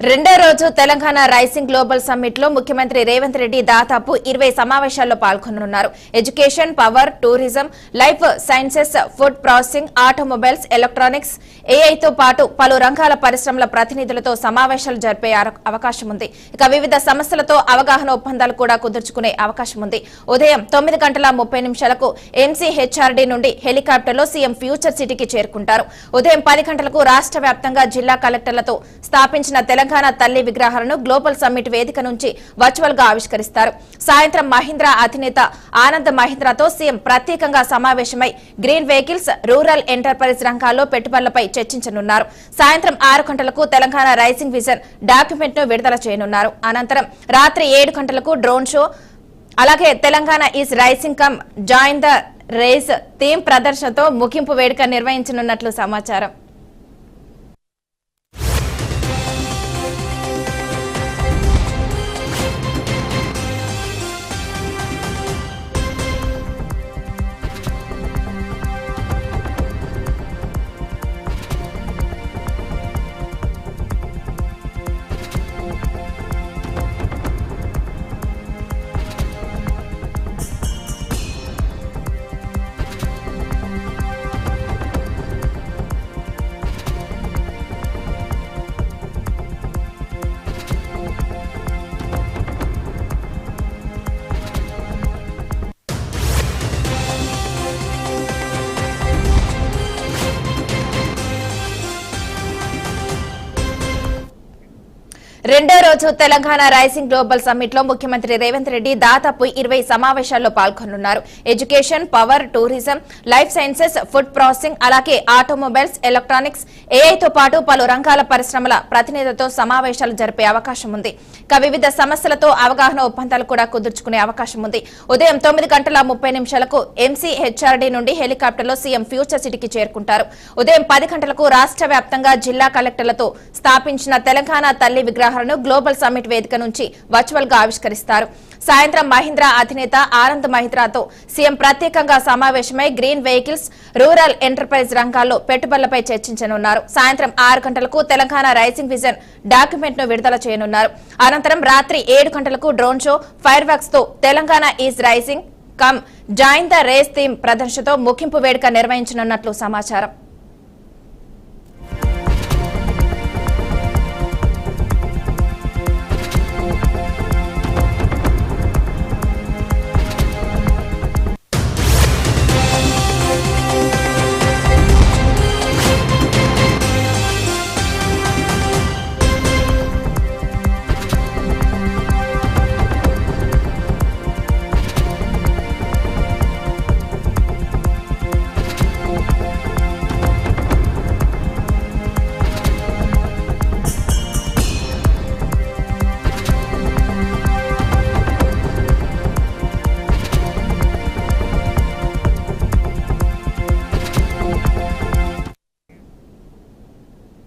రెండో రోజు Telangana raising global summit లో ముఖ్యమంత్రి రేవంత్ రెడ్డి దాదాపు 20 సమావేశాల్లో పాల్గొననున్నారు. Education, power, tourism, life sciences, food processing, automobiles, electronics, ఏఐతో పాటు పలు రంగాల పరిశ్రమల ప్రతినిధులతో సమావేశాలు జరిపే అవకాశం ఉంది. ఇక వివిధ సమస్యలతో అవగాహన ఒప్పందాలు కూడా కుదుర్చుకునే అవకాశం ఉంది. ఉదయం 9:30 ఎంసీహెచ్ఆర్డీ నుండి హెలికాప్టర్లో సీఎం ఫ్యూచర్ సిటీకి చేరుకుంటారు. ఉదయం 10 గంటలకు రాష్ట్ర వ్యాప్తంగా జిల్లా కలెక్టర్లతో స్థాపించిన తెలంగాణ తల్లి విగ్రహాలను గ్లోబల్ సమ్మిట్ వేదిక నుంచి వర్చువల్ గా ఆవిష్కరిస్తారు. సాయంత్రం మహీంద్రా అధినేత ఆనంద్ మహీంద్రాతో సీఎం ప్రత్యేకంగా సమావేశమై గ్రీన్ వెహికల్స్, రూరల్ ఎంటర్ప్రైజ్ రంగాల్లో పెట్టుబడులపై చర్చించనున్నారు. సాయంత్రం 6 గంటలకు తెలంగాణ రైసింగ్ విజన్ డాక్యుమెంట్ ను విడుదల చేయనున్నారు. అనంతరం రాత్రి 7 గంటలకు డ్రోన్ షో, అలాగే Telangana is rising come join the race theme ప్రదర్శనతో ముగింపు వేడుక నిర్వహించనున్నట్లు సమాచారం. రెండో రోజు తెలంగాణ రైసింగ్ గ్లోబల్ సమ్మిట్ లో ముఖ్యమంత్రి రేవంత్ రెడ్డి దాదాపు 20 సమావేశాల్లో పాల్గొనున్నారు. Education, power, tourism, life sciences, food processing, అలాగే ఆటోమొబైల్స్, ఎలక్ట్రానిక్స్, ఏఐతో పాటు పలు రంగాల పరిశ్రమల ప్రతినిధులతో సమావేశాలు జరిపే అవకాశం ఉంది. ఇక వివిధ సమస్యలతో అవగాహన ఒప్పందాలు కూడా కుదుర్చుకునే అవకాశం ఉంది. ఉదయం 9:30 ఎంసీహెచ్ఆర్డీ నుండి హెలికాప్టర్లో సీఎం ఫ్యూచర్ సిటీకి చేరుకుంటారు. ఉదయం 10 గంటలకు రాష్ట్ర వ్యాప్తంగా జిల్లా కలెక్టర్లతో స్థాపించిన తెలంగాణ తల్లి విగ్రహాలను గ్లోబల్ సమ్మిట్ వేదిక నుంచి వర్చువల్ గా ఆవిష్కరిస్తారు. సాయంత్రం మహీంద్రా అధినేత ఆనంద్ మహీంద్రాతో సీఎం ప్రత్యేకంగా సమావేశమై గ్రీన్ వెహికల్స్, రూరల్ ఎంటర్ప్రైజ్ రంగాల్లో పెట్టుబడులపై చర్చించనున్నారు. సాయంత్రం 6 గంటలకు తెలంగాణ రైసింగ్ విజన్ డాక్యుమెంట్ ను విడుదల చేయనున్నారు. అనంతరం రాత్రి 7 గంటలకు డ్రోన్ షో, ఫైర్ వర్క్స్ తో Telangana is rising come join the race theme ప్రదర్శనతో ముగింపు వేడుక నిర్వహించనున్నట్లు సమాచారం.